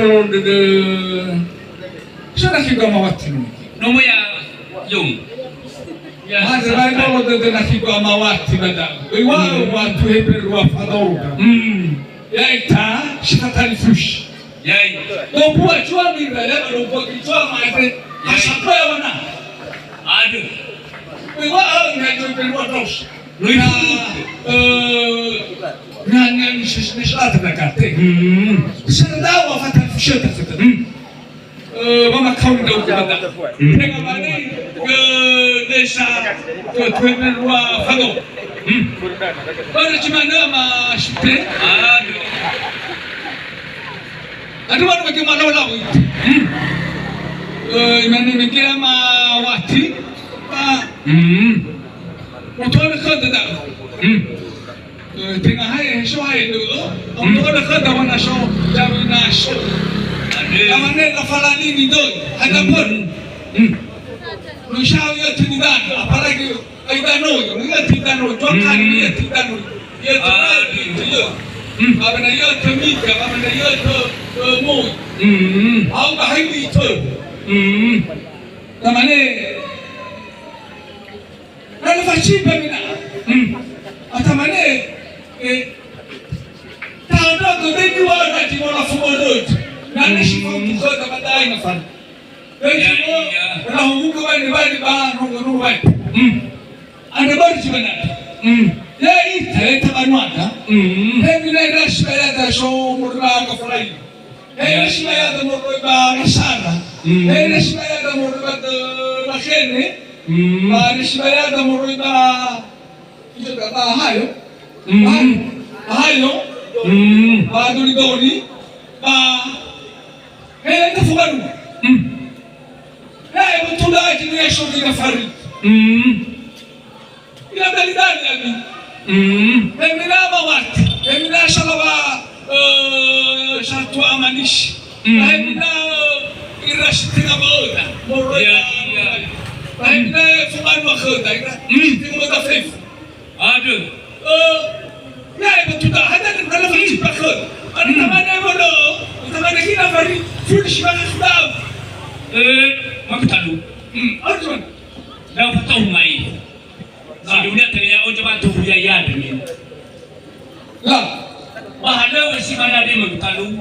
do de sana kigo mawati nomo ya yung hadi vai do de na kigo mawati bada iwa watu heberu wa fadora ya ita shikatani fush yai do buwa chua mira ya do buwa chua maite ashapoya wana adu iwa na do de wa dos Nyanyi nishlata na kate. Sanda wa fata fusheta fata. Mama kaunda ukubada. Tenga mani desha twende wa fago. Bana chimana ma shite. Adu wanu wake mwana lawo. Imani mekea ma wati. Utole khada da. Tengah hari show hari dulu, untuk ada kerja mana show, jawabnya show. Kamane kafalani ni doi, ada pun. Nusyau ya tidak, apalagi tidak no, dia tidak no, jokan dia tidak no, dia tidak. Apa nak dia temik, apa nak dia temui. Aku bahaya itu. Kamane, lalu fasih bagaimana? Atamane taondoa gobeni wana timona fumorot nani shifungi kota badai nafanya na humuka wani ba no wani ande bari chibana ya ite tabanwata hemina irashba ya da sho murra ka fulai irashba ya da murra ba nasara irashba ya da murra ba khene irashba ya da murra ba hayo, duri dori, enda fuganu, betul dah kita show kita farid, kita beli dari lagi, bemina mawat, bemina shalaba satu amanish, bemina irash tiga boda, bemina fuganu akhoda, tiga boda free. Aduh, ya betul dah. Ada kalau kita pakai, ada mana mana, mana kita beri finish mana sudah. Mak tahu. Aduh, dah tahu mai. Si dunia terlihat orang cuma tu budaya ni. Lah, bahala si mana dia mak tahu.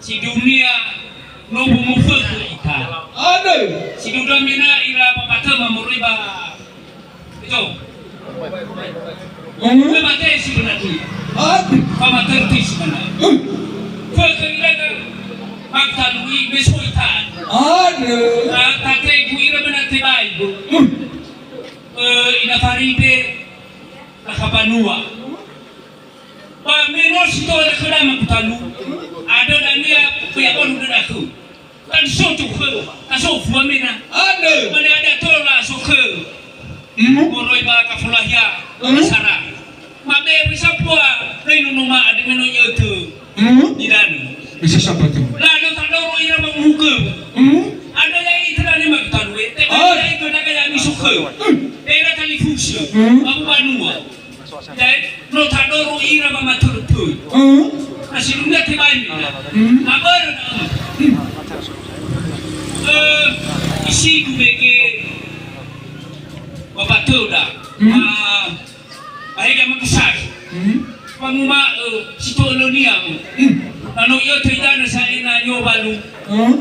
Si dunia nobu mufak kita. Aduh, si dunia mina ira papata mamuriba. Itu. Memate sebenarnya. Pamater ti sebenarnya. Fakirnya maktalui besoitan. Aduh. Tate guira menate baik. Ina faride nakapanua. Menos itu ada kerana maktalu. Ada dania puyakon udah aku. Kan sotu ke, kan sofu amena. Aduh. Mana ada tola soke. Moroi ba kafulahya nasara mabe bisa puas reino noma ada meno yotu didan bisa siapa tu lalu tadoro ira menghukum ada yang itrani maktanwe tapi yang itu nak yang misuke era kali fungsi aku banua dan no tadoro ira mamaturtu asilunga tibai kabar isi kubeke Bapatoda, ahega makusar. Panguma sitolonia mo. Ano iyo tayana sa ina nyo balu.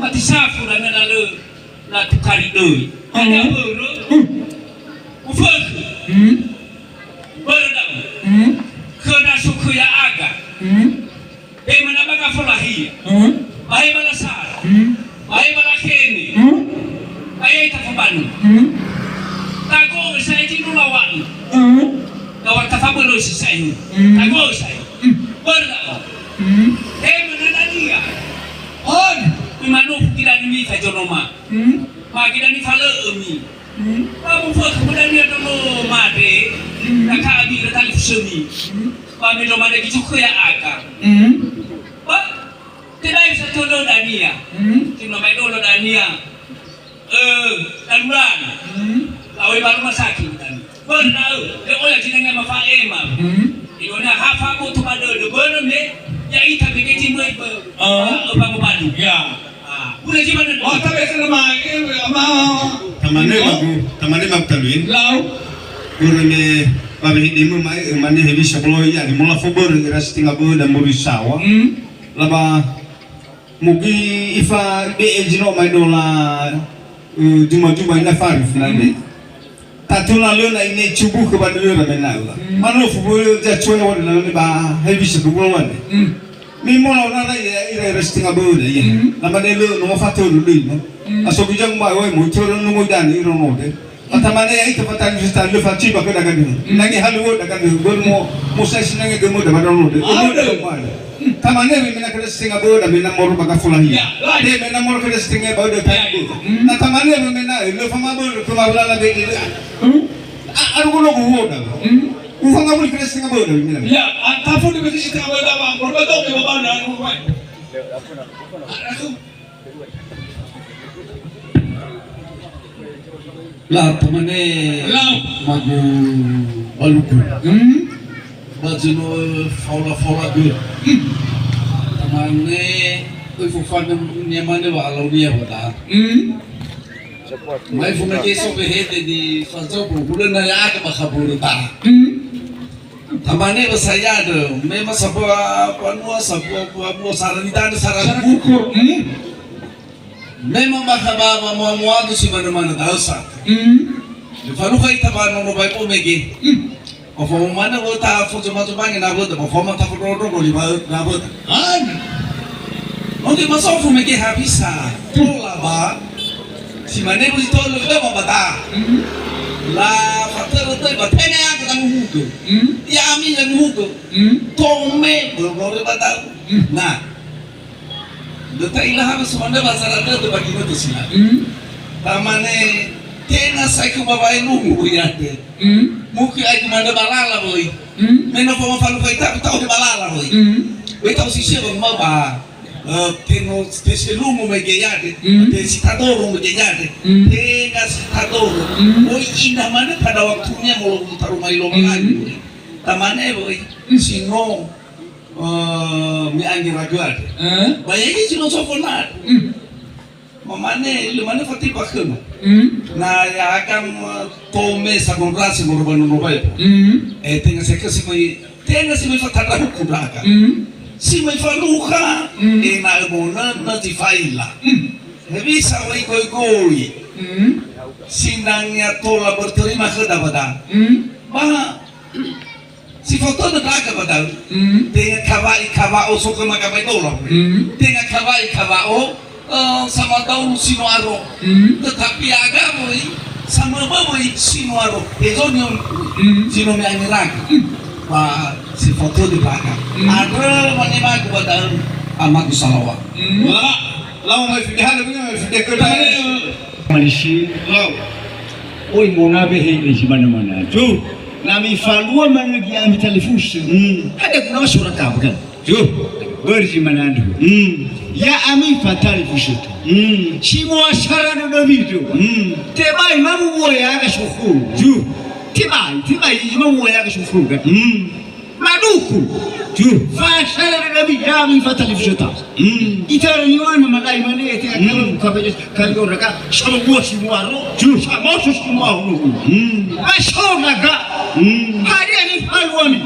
Pati safu na nalo na tukari doy. Ano bro? Ufak. Berdam. Kena sukuya aga. Mana baga folahi. Bahay malasar. Bahay malakeni. Bahay tafabanu. Tago saya jindu lawan. Lawan tafabulu saya. Tago saya. Berda. Mana dia? On. Imanu kita ni kajonoma. Kita ni fala umi. Kamu fak kemudian dia dulu made. Kakak abi datang semi. Kami lo made gitu kaya aga. Pak. Tidak bisa tolong dania. Cuma main tolong dania. Daluran. Awe baru masaki tadi. Benar, dia orang jenengan mafaema. Iona hafa mo tu pada de benar ni. ya ita biketi mwe bango badu Ya. Udah gimana? Oh, tapi sama tamane magtaluin Lau. urme babe hidimu mai mane hebi sablo ya di mola fobor ras tinga bo da morisawa laba mugi ifa de ejino mai dola juma ina farif nande tatuna lo na ine chubu ke badelo na menala mano fobor ja chona wala na ba hebi sablo wane mi mola na ira ras tinga bo da ya laba de lo no fato lo no aso bijang mai oi mo choro no mo dani ro no de atamane ai ke patan justa le faci ba ke daga ni nangi halu daga ni gol mo sai sinangi ge mo da badano de tamane mi mena kere singa bo da mena moro baka fulahi de mena moro kere singa bo da ta na tamane mi mena le fama bo ko ma bula la be ni aru ko lo ko da u fanga bo kere singa bo da mena Ya, tafu ni besi kita ada bang. Berbeda ke bawah dan rumah. La tamane Lau. magu baluku bajino faula gue tamane oi fufana nyamane wa launia wada mai funa ke so be hede di fazo ko bulan na ya ka makaburu ta tamane ba saya do me masabwa panua sabwa sarani dan sarani buku memang makababa muamuado si mana-mana dalsa falu kai tabano no bai po megi o fo mana o ta fo joma bangi na bo o fo ma ta fo ro li ba na bo onde ma so fo megi habisa tola ba si mane bo to lo ba bata la fatero to ba tene ya ka muhudo ya mi ya muhudo to me bo re bata na Dota ilaha semanda basarada tu bagi tu sila. Tamane kena saya ke babai nunggu ya de. Mungkin aku manda balala boy. Mena poma falu kai tak tahu di balala boy. Wei tahu sisi bang mau ba. Teno spesial lumu megeya de. Te sitadoro megeya de. Tena sitadoro. Boy indah mana pada waktunya mau taruh mailo lagi. Tamane boy sino mi angi raguat bayagi sino sofonat mamane lumane fati bakam na ya akan tome sa comprasi morbano no vai tenga se kasi mai fatata kublaka si mai faluha na mona na ti faila hebi sa wai koi sinangnya tola berterima kepada bah si foto na daga badal tenga kawai so kama kamay dola tenga kawai sama daw sino aro tetapi aga boy sama baboy sino aro ezonyo sino mi anirag pa si foto di baka adre manimag badal amagu salawa lawa mai fidahan mai fidekada Malaysia, oi mona behe di mana-mana. Tu, nami falua mana lagi ambil telefon. Ada kuna surat apa kan? Tu, berji mana tu? Ya ami fatal telefon tu. Semua saran ada video. Tebai mamu boya ke suku. Tu, tebai mamu boya ke suku kan? Maduku. Tu, saran ada video ami fatal telefon tu. Itara nyuan malai mana itu kalau orang sama buat semua ro, sama semua ro. Asal naga, hari ini haluami,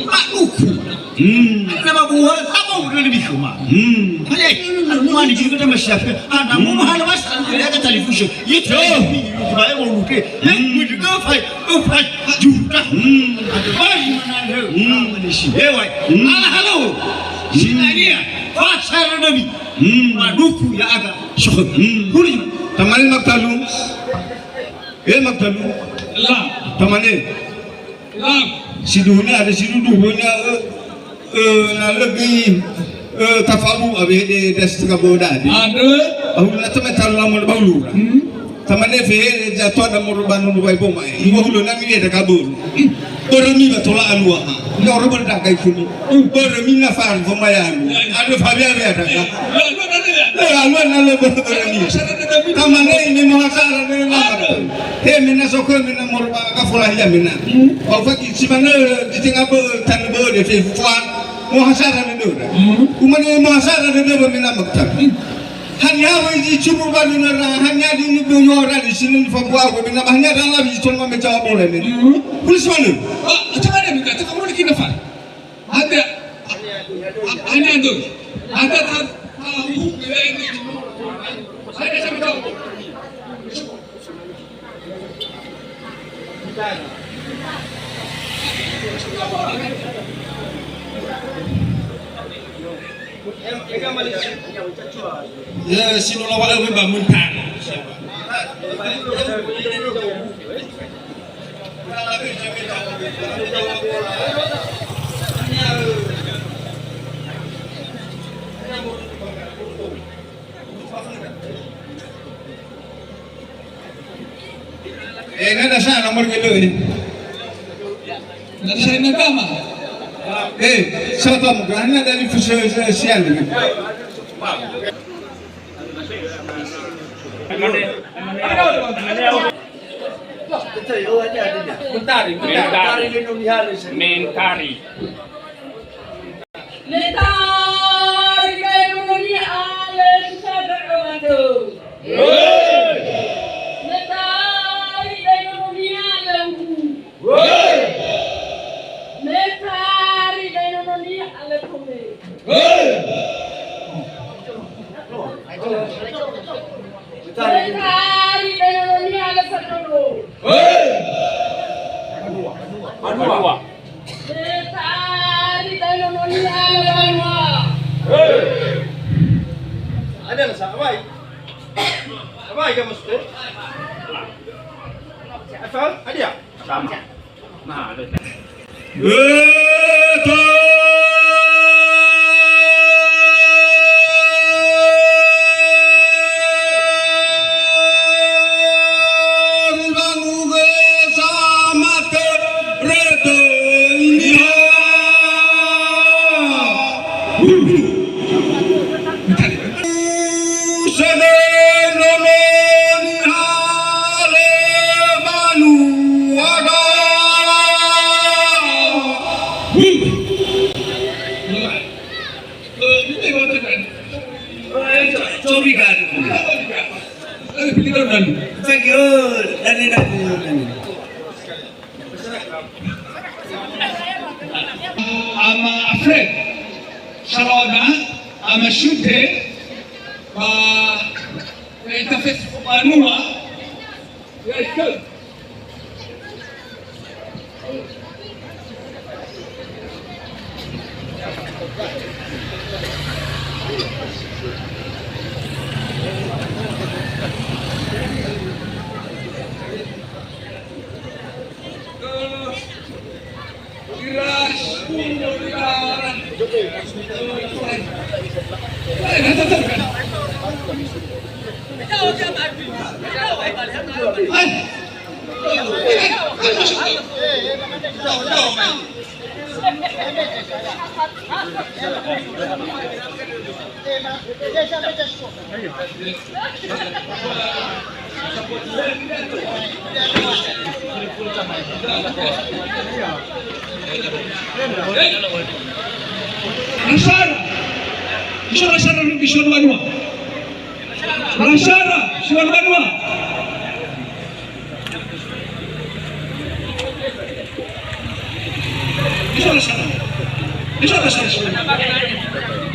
maluku. Nama buat apa udah lebih kemana? Hari mana juga kita masih apa? Namun halus dia kata telefon, itu baik orang lupa. Mungkin kau juta. Ada banyak mana Malaysia. Hewai, halo, sinanya. Pasar nabi, maduku ya aga, syukur. Kuri, tamane magtalu Lau. tamane Lau. siduhnya ada siduhnya na lebih tafabu abe de setengah boda di Ada. ahula tamane talu baulu tamane fe jatuh ada murbanu bai boma ibu hulu nami de kabur beremi batola alwa ni orang berdakai kuni beremi na far bomayan ada fabia ada alwa na beremi tamane ini mahasara de lamara he mena sokon mena morba ka fulah ya mena au fakki simana ditinga bo tan bo de fe fuan muhasara nendora kumane muhasara nendora mina maktab hanya wiji cubu balu nera hanya di ni bunyora di sini di Papua ko mina hanya dalam wiji tolma mecawa boleh ni polis mana macam mana minta tu kamu nak kena fal ada tu ada tahu bila ini ada sampai tahu Ya sino la wala we bangun tan. nada sana nomor kilo ini dari saya agama satu hanya dari siang ini Mentari. Ada sa abay. Abay ka muste. Afal, ada. Sama. Nah, ada. ama Fred Sharoda ama Shute itafes kupanua ya Rashara Bishon Wanua Rashara Shwan Wanua Rashara